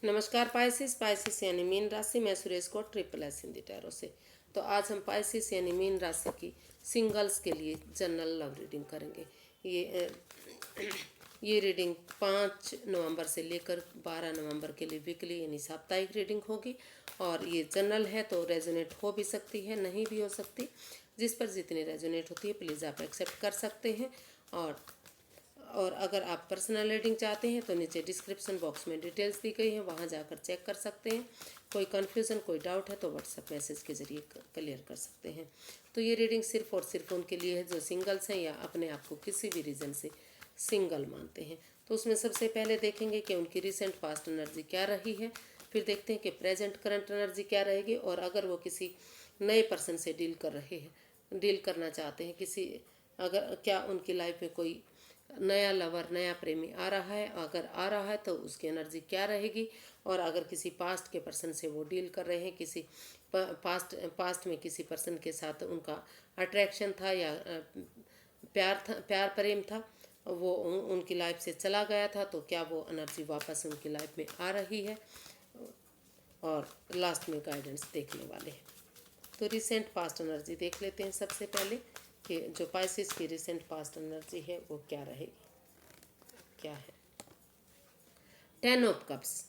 नमस्कार पाइसिस यानी मीन राशि। मैं सुरेश को ट्रिपल एस हिंदी टैरो से। तो आज हम पाइसिस यानी मीन राशि की सिंगल्स के लिए जनरल लव रीडिंग करेंगे। ये रीडिंग 5 नवंबर से लेकर 12 नवंबर के लिए वीकली यानी साप्ताहिक रीडिंग होगी। और ये जनरल है तो रेजोनेट हो भी सकती है, नहीं भी हो सकती। जिस पर जितनी रेजोनेट होती है प्लीज़ आप एक्सेप्ट कर सकते हैं। और अगर आप पर्सनल रीडिंग चाहते हैं तो नीचे डिस्क्रिप्शन बॉक्स में डिटेल्स दी गई हैं, वहाँ जाकर चेक कर सकते हैं। कोई कन्फ्यूज़न कोई डाउट है तो व्हाट्सएप मैसेज के ज़रिए क्लियर कर सकते हैं। तो ये रीडिंग सिर्फ और सिर्फ उनके लिए है जो सिंगल्स हैं या अपने आप को किसी भी रीज़न से सिंगल मानते हैं। तो उसमें सबसे पहले देखेंगे कि उनकी रिसेंट पास्ट एनर्जी क्या रही है, फिर देखते हैं कि प्रेजेंट करंट एनर्जी क्या रहेगी, और अगर वो किसी नए पर्सन से डील करना चाहते हैं, अगर क्या उनकी लाइफ में कोई नया लवर नया प्रेमी आ रहा है, अगर आ रहा है तो उसकी एनर्जी क्या रहेगी। और अगर किसी पास्ट के पर्सन से वो डील कर रहे हैं, किसी पास्ट में किसी पर्सन के साथ उनका अट्रैक्शन था या प्यार प्रेम था, वो उनकी लाइफ से चला गया था, तो क्या वो एनर्जी वापस उनकी लाइफ में आ रही है। और लास्ट में गाइडेंस देखने वाले हैं। तो रिसेंट पास्ट एनर्जी देख लेते हैं सबसे पहले कि जो पाइसिस की रिसेंट पास्ट एनर्जी है वो क्या रहेगी, क्या है। 10 ऑफ कप्स।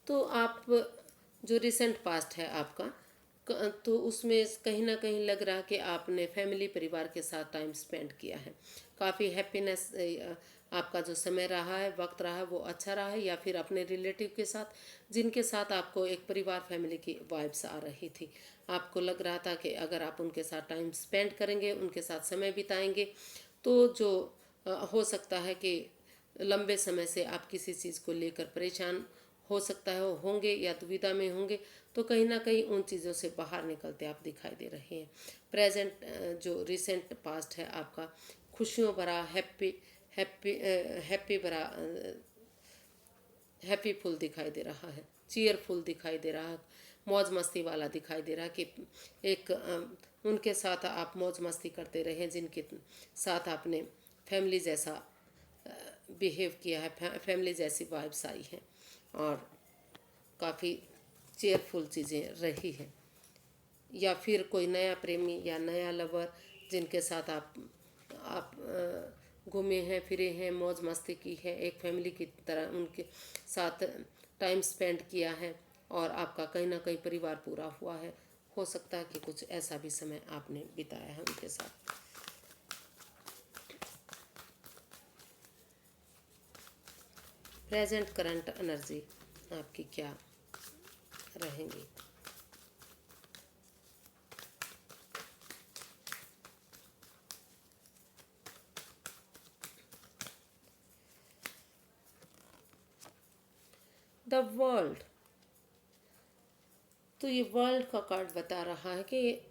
तो आप जो रिसेंट पास्ट है आपका, तो उसमें कहीं ना कहीं लग रहा कि आपने फैमिली परिवार के साथ टाइम स्पेंड किया है। काफ़ी हैप्पीनेस आपका जो समय रहा है, वक्त रहा है, वो अच्छा रहा है। या फिर अपने रिलेटिव के साथ जिनके साथ आपको एक परिवार फैमिली की वाइब्स आ रही थी, आपको लग रहा था कि अगर आप उनके साथ टाइम स्पेंड करेंगे, उनके साथ समय बिताएंगे, तो जो हो सकता है कि लंबे समय से आप किसी चीज़ को लेकर परेशान हो सकता है होंगे या दुविधा में होंगे, तो कहीं ना कहीं उन चीज़ों से बाहर निकलते आप दिखाई दे रहे हैं। प्रेजेंट जो रिसेंट पास्ट है आपका खुशियों भरा, हैप्पी भरा, हैप्पीफुल दिखाई दे रहा है, चीयरफुल दिखाई दे रहा है, मौज मस्ती वाला दिखाई दे रहा है कि एक उनके साथ आप मौज मस्ती करते रहे जिनके साथ आपने फैमिली जैसा बिहेव किया है, फैमिली जैसी वाइब्स आई हैं, और काफ़ी चेयरफुल चीज़ें रही हैं। या फिर कोई नया प्रेमी या नया लवर जिनके साथ आप घूमे हैं, फिरे हैं, मौज मस्ती की है, एक फैमिली की तरह उनके साथ टाइम स्पेंड किया है, और आपका कहीं ना कहीं परिवार पूरा हुआ है। हो सकता है कि कुछ ऐसा भी समय आपने बिताया है उनके साथ। प्रेजेंट करंट एनर्जी आपकी क्या रहेंगी। The world. तो ये वर्ल्ड का कार्ड बता रहा है कि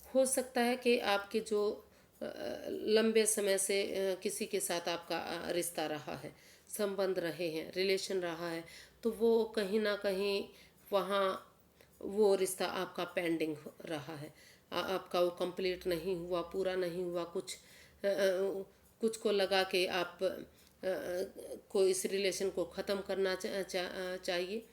हो सकता है कि आपके जो लंबे समय से किसी के साथ आपका रिश्ता रहा है, संबंध रहे हैं, रिलेशन रहा है, तो वो कहीं ना कहीं वहाँ वो रिश्ता आपका पेंडिंग रहा है। आपका वो कंप्लीट नहीं हुआ, पूरा नहीं हुआ। कुछ को लगा कि आप को इस रिलेशन को ख़त्म करना चाहिए,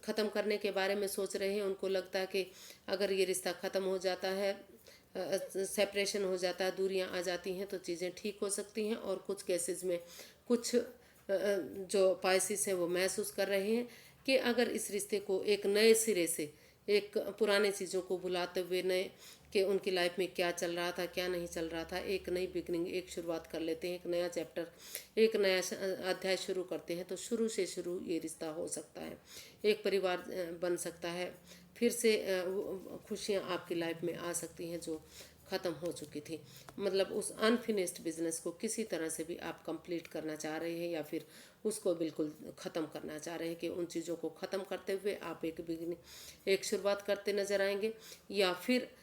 ख़त्म करने के बारे में सोच रहे हैं। उनको लगता है कि अगर ये रिश्ता ख़त्म हो जाता है, सेपरेशन हो जाता है, दूरियां आ जाती हैं, तो चीज़ें ठीक हो सकती हैं। और कुछ केसेस में कुछ जो पाइसिस हैं वो महसूस कर रहे हैं कि अगर इस रिश्ते को एक नए सिरे से, एक पुराने चीज़ों को भुलाते हुए, नए कि उनकी लाइफ में क्या चल रहा था क्या नहीं चल रहा था, एक नई बिगनिंग, एक शुरुआत कर लेते हैं, एक नया चैप्टर, एक नया अध्याय शुरू करते हैं, तो शुरू से शुरू ये रिश्ता हो सकता है, एक परिवार बन सकता है, फिर से खुशियाँ आपकी लाइफ में आ सकती हैं जो ख़त्म हो चुकी थी। मतलब उस अनफिनिश्ड बिजनेस को किसी तरह से भी आप कंप्लीट करना चाह रहे हैं, या फिर उसको बिल्कुल ख़त्म करना चाह रहे हैं कि उन चीज़ों को ख़त्म करते हुए आप एक बिगनिंग, एक शुरुआत करते नज़र आएंगे। या फिर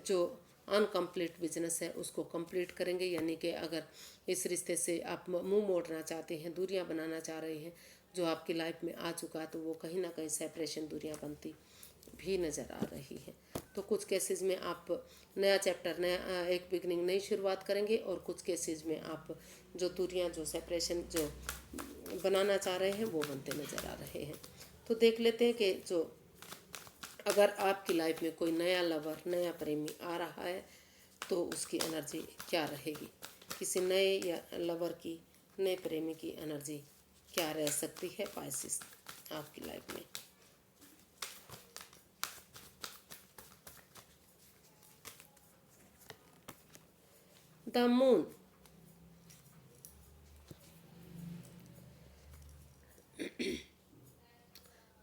जो अनकम्प्लीट बिजनेस है उसको कंप्लीट करेंगे। यानी कि अगर इस रिश्ते से आप मुंह मोड़ना चाहते हैं, दूरियां बनाना चाह रहे हैं जो आपकी लाइफ में आ चुका है, तो वो कहीं ना कहीं सेपरेशन, दूरियां बनती भी नज़र आ रही हैं। तो कुछ केसेस में आप नया चैप्टर, नया एक बिगनिंग, नई शुरुआत करेंगे, और कुछ केसेस में आप जो दूरियां, जो सेपरेशन जो बनाना चाह रहे हैं वो बनते नज़र आ रहे हैं। तो देख लेते हैं कि जो अगर आपकी लाइफ में कोई नया लवर, नया प्रेमी आ रहा है तो उसकी एनर्जी क्या रहेगी, किसी नए या लवर की, नए प्रेमी की एनर्जी क्या रह सकती है पाइसेस आपकी लाइफ में। द मून,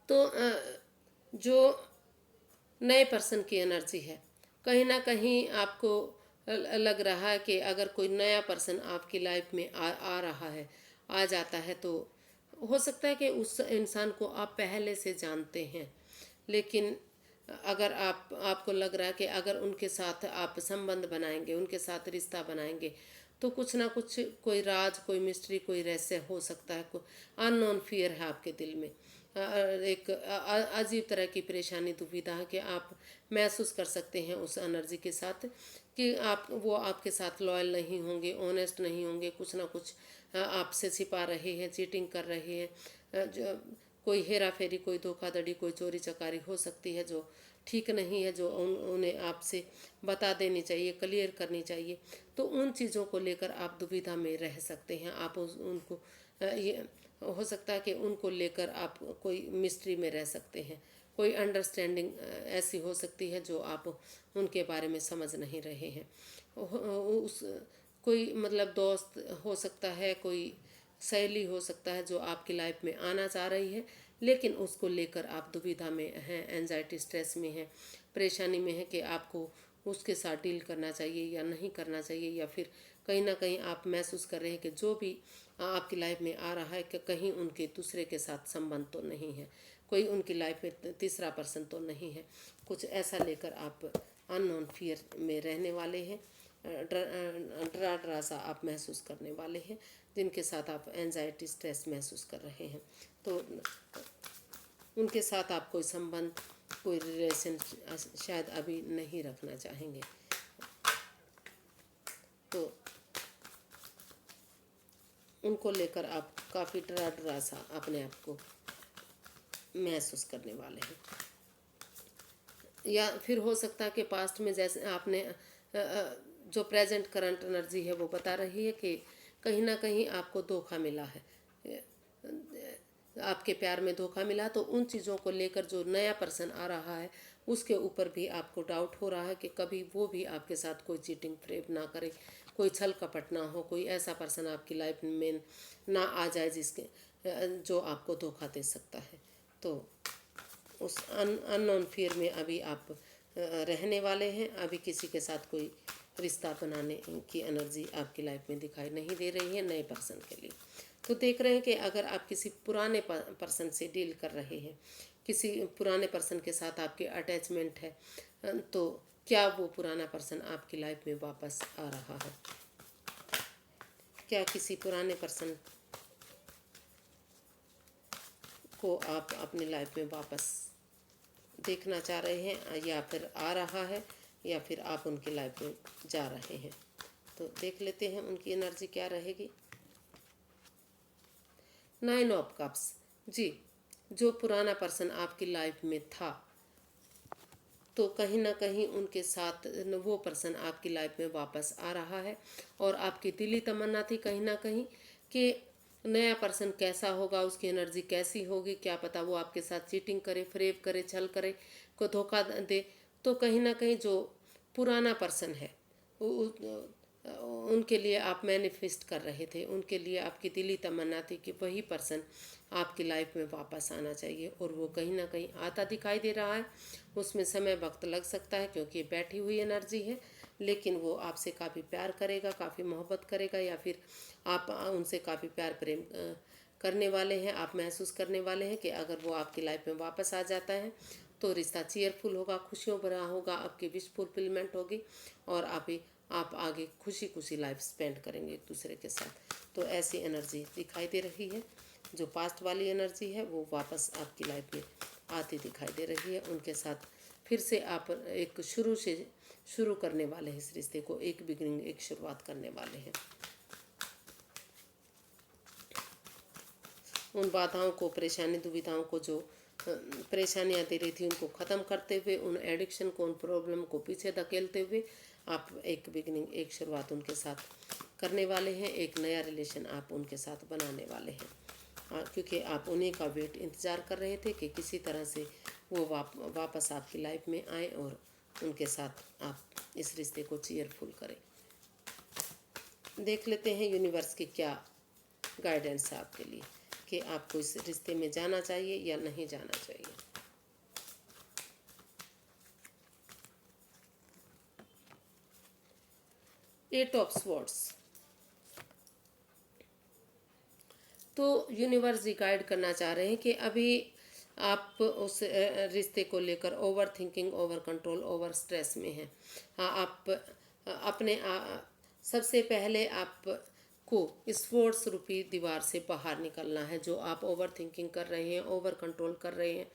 तो जो नए पर्सन की एनर्जी है, कहीं ना कहीं आपको लग रहा है कि अगर कोई नया पर्सन आपकी लाइफ में आ रहा है, आ जाता है, तो हो सकता है कि उस इंसान को आप पहले से जानते हैं, लेकिन अगर आपको लग रहा है कि अगर उनके साथ आप संबंध बनाएंगे, उनके साथ रिश्ता बनाएंगे, तो कुछ ना कुछ, कोई राज, कोई मिस्ट्री, कोई रहस्य हो सकता है, कोई अननोन फियर है आपके दिल में, एक अजीब तरह की परेशानी, दुविधा है कि आप महसूस कर सकते हैं उस एनर्जी के साथ कि वो आपके साथ लॉयल नहीं होंगे, ऑनेस्ट नहीं होंगे, कुछ ना कुछ आपसे छिपा रहे हैं, चीटिंग कर रहे हैं, जो कोई हेरा फेरी, कोई धोखाधड़ी, कोई चोरी चकारी हो सकती है जो ठीक नहीं है, जो उन्हें आपसे बता देनी चाहिए, क्लियर करनी चाहिए। तो उन चीज़ों को लेकर आप दुविधा में रह सकते हैं। आप उनको ये हो सकता है कि उनको लेकर आप कोई मिस्ट्री में रह सकते हैं, कोई अंडरस्टैंडिंग ऐसी हो सकती है जो आप उनके बारे में समझ नहीं रहे हैं। उस कोई मतलब दोस्त हो सकता है, कोई सहेली हो सकता है जो आपकी लाइफ में आना चाह रही है, लेकिन उसको लेकर आप दुविधा में हैं, एंजाइटी, स्ट्रेस में हैं, परेशानी में है कि आपको उसके साथ डील करना चाहिए या नहीं करना चाहिए, या फिर कहीं ना कहीं आप महसूस कर रहे हैं कि जो भी आपकी लाइफ में आ रहा है कि कहीं उनके दूसरे के साथ संबंध तो नहीं है, कोई उनकी लाइफ में तीसरा पर्सन तो नहीं है। कुछ ऐसा लेकर आप अननोन फियर में रहने वाले हैं, डरा डरा सा आप महसूस करने वाले हैं, जिनके साथ आप एंजाइटी, स्ट्रेस महसूस कर रहे हैं। तो उनके साथ आप कोई संबंध, कोई रिलेशन शायद अभी नहीं रखना चाहेंगे। तो उनको लेकर आप काफ़ी डरा डरा सा अपने आप को महसूस करने वाले हैं। या फिर हो सकता है कि पास्ट में जैसे आपने जो प्रेजेंट करंट एनर्जी है वो बता रही है कि कहीं ना कहीं आपको धोखा मिला है, आपके प्यार में धोखा मिला, तो उन चीज़ों को लेकर जो नया पर्सन आ रहा है उसके ऊपर भी आपको डाउट हो रहा है कि कभी वो भी आपके साथ कोई चीटिंग फ्रेब ना करे, कोई छल कपट ना हो, कोई ऐसा पर्सन आपकी लाइफ में ना आ जाए जिसके जो आपको धोखा दे सकता है। तो उस अननोन फियर में अभी आप रहने वाले हैं। अभी किसी के साथ कोई रिश्ता बनाने की एनर्जी आपकी लाइफ में दिखाई नहीं दे रही है नए पर्सन के लिए। तो देख रहे हैं कि अगर आप किसी पुराने पर्सन से डील कर रहे हैं, किसी पुराने पर्सन के साथ आपकी अटैचमेंट है, तो क्या वो पुराना पर्सन आपकी लाइफ में वापस आ रहा है? क्या किसी पुराने पर्सन को आप अपनी लाइफ में वापस देखना चाह रहे हैं, या फिर आ रहा है, या फिर आप उनकी लाइफ में जा रहे हैं? तो देख लेते हैं उनकी एनर्जी क्या रहेगी। 9 ऑफ कप्स, जी, जो पुराना पर्सन आपकी लाइफ में था, तो कहीं ना कहीं उनके साथ वो पर्सन आपकी लाइफ में वापस आ रहा है, और आपकी दिली तमन्ना थी कहीं ना कहीं कि नया पर्सन कैसा होगा, उसकी एनर्जी कैसी होगी, क्या पता वो आपके साथ चीटिंग करे, फ्रेब करे, छल करे, को धोखा दे। तो कहीं ना कहीं जो पुराना पर्सन है उनके लिए आप मैनिफेस्ट कर रहे थे, उनके लिए आपकी दिली तमन्ना थी कि वही पर्सन आपकी लाइफ में वापस आना चाहिए, और वो कहीं ना कहीं आता दिखाई दे रहा है। उसमें समय वक्त लग सकता है क्योंकि ये बैठी हुई एनर्जी है, लेकिन वो आपसे काफ़ी प्यार करेगा, काफ़ी मोहब्बत करेगा, या फिर आप उनसे काफ़ी प्यार प्रेम करने वाले हैं। आप महसूस करने वाले हैं कि अगर वो आपकी लाइफ में वापस आ जाता है तो रिश्ता चीयरफुल होगा, खुशियों भरा होगा, आपकी विश फुलफिलमेंट होगी, और आप आगे खुशी खुशी लाइफ स्पेंड करेंगे एक दूसरे के साथ। तो ऐसी एनर्जी दिखाई दे रही है। जो पास्ट वाली एनर्जी है वो वापस आपकी लाइफ में आती दिखाई दे रही है। उनके साथ फिर से आप एक शुरू से शुरू करने वाले हैं इस रिश्ते को, एक बिगिनिंग, एक शुरुआत करने वाले हैं। उन बाधाओं को, परेशानी दुविधाओं को, जो परेशानियां दे रही थी, उनको ख़त्म करते हुए, उन एडिक्शन को, उन प्रॉब्लम को पीछे धकेलते हुए आप एक बिगिनिंग, एक शुरुआत उनके साथ करने वाले हैं। एक नया रिलेशन आप उनके साथ बनाने वाले हैं, क्योंकि आप उन्हीं का वेट इंतज़ार कर रहे थे कि किसी तरह से वो वापस आपकी लाइफ में आए और उनके साथ आप इस रिश्ते को चीयरफुल करें। देख लेते हैं यूनिवर्स की क्या गाइडेंस है आपके लिए, कि आपको इस रिश्ते में जाना चाहिए या नहीं जाना चाहिए। Eight of swords. तो यूनिवर्स ही गाइड करना चाह रहे हैं कि अभी आप उस रिश्ते को लेकर over thinking, over control, over stress में हैं। हाँ, आप अपने सबसे पहले आपको इस फोर्स रूपी दीवार से बाहर निकलना है। जो आप ओवर थिंकिंग कर रहे हैं, ओवर कंट्रोल कर रहे हैं,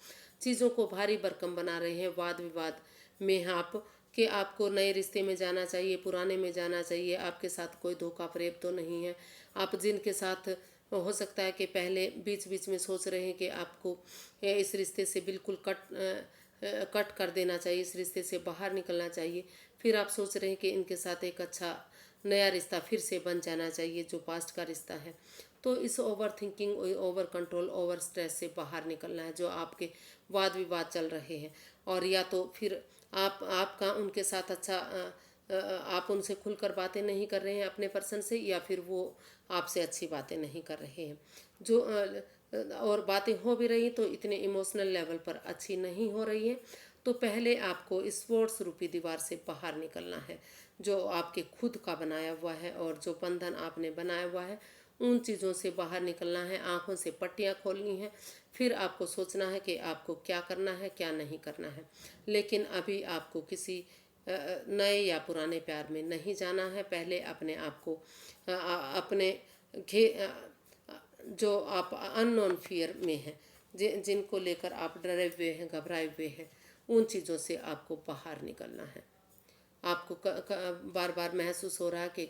चीज़ों को भारी भरकम बना रहे हैं, वाद विवाद में आप, कि आपको नए रिश्ते में जाना चाहिए, पुराने में जाना चाहिए, आपके साथ कोई धोखा फरेब तो नहीं है। आप जिनके साथ हो सकता है कि पहले बीच बीच में सोच रहे हैं कि आपको इस रिश्ते से बिल्कुल कट कर देना चाहिए, इस रिश्ते से बाहर निकलना चाहिए, फिर आप सोच रहे हैं कि इनके साथ एक अच्छा नया रिश्ता फिर से बन जाना चाहिए जो पास्ट का रिश्ता है। तो इस over thinking, over control, over stress से बाहर निकलना है। जो आपके वाद विवाद चल रहे हैं, और या तो फिर आपका उनके साथ अच्छा आप उनसे खुलकर बातें नहीं कर रहे हैं अपने पर्सन से, या फिर वो आपसे अच्छी बातें नहीं कर रहे हैं, जो और बातें हो भी रही तो इतने इमोशनल लेवल पर अच्छी नहीं हो रही है। तो पहले आपको इस फोर्स रूपी दीवार से बाहर निकलना है, जो आपके खुद का बनाया हुआ है, और जो बंधन आपने बनाया हुआ है, उन चीज़ों से बाहर निकलना है। आंखों से पट्टियाँ खोलनी है, फिर आपको सोचना है कि आपको क्या करना है, क्या नहीं करना है। लेकिन अभी आपको किसी नए या पुराने प्यार में नहीं जाना है। पहले अपने आप को अपने जो आप अननोन फियर में हैं, जिनको लेकर आप डरे हुए हैं, घबराए हुए हैं, उन चीज़ों से आपको बाहर निकलना है। आपको बार बार महसूस हो रहा है कि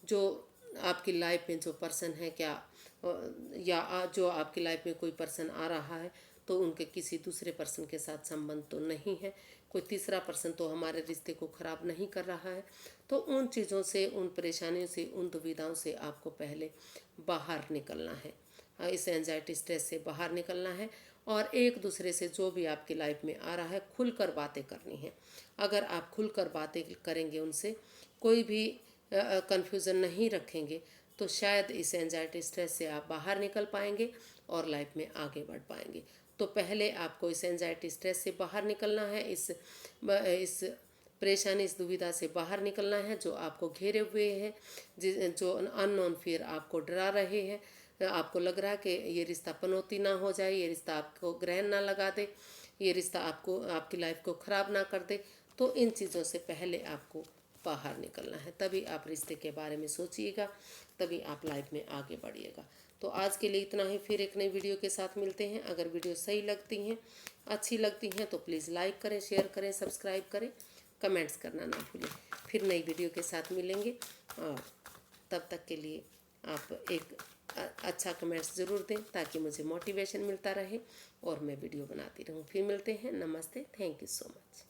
जो आपकी लाइफ में जो पर्सन है, क्या या जो आपकी लाइफ में कोई पर्सन आ रहा है, तो उनके किसी दूसरे पर्सन के साथ संबंध तो नहीं है, कोई तीसरा पर्सन तो हमारे रिश्ते को ख़राब नहीं कर रहा है। तो उन चीज़ों से, उन परेशानियों से, उन दुविधाओं से आपको पहले बाहर निकलना है। इस एंजाइटी, स्ट्रेस से बाहर निकलना है, और एक दूसरे से जो भी आपकी लाइफ में आ रहा है खुलकर बातें करनी है। अगर आप खुलकर बातें करेंगे, उनसे कोई भी कन्फ्यूज़न नहीं रखेंगे, तो शायद इस एंजाइटी, स्ट्रेस से आप बाहर निकल पाएंगे और लाइफ में आगे बढ़ पाएंगे। तो पहले आपको इस एंजाइटी, स्ट्रेस से बाहर निकलना है, इस परेशानी, इस दुविधा से बाहर निकलना है जो आपको घेरे हुए हैं, जो अननोन फियर आपको डरा रहे हैं। आपको लग रहा है कि ये रिश्ता पनौती ना हो जाए, ये रिश्ता आपको ग्रहण ना लगा दे, ये रिश्ता आपको, आपकी लाइफ को ख़राब ना कर दे। तो इन चीज़ों से पहले आपको बाहर निकलना है, तभी आप रिश्ते के बारे में सोचिएगा, तभी आप लाइफ में आगे बढ़िएगा। तो आज के लिए इतना ही, फिर एक नई वीडियो के साथ मिलते हैं। अगर वीडियो सही लगती हैं, अच्छी लगती हैं, तो प्लीज़ लाइक करें, शेयर करें, सब्सक्राइब करें, कमेंट्स करना ना भूलें। फिर नई वीडियो के साथ मिलेंगे, और तब तक के लिए आप एक अच्छा कमेंट्स ज़रूर दें, ताकि मुझे मोटिवेशन मिलता रहे और मैं वीडियो बनाती रहूं। फिर मिलते हैं। नमस्ते, थैंक यू सो मच।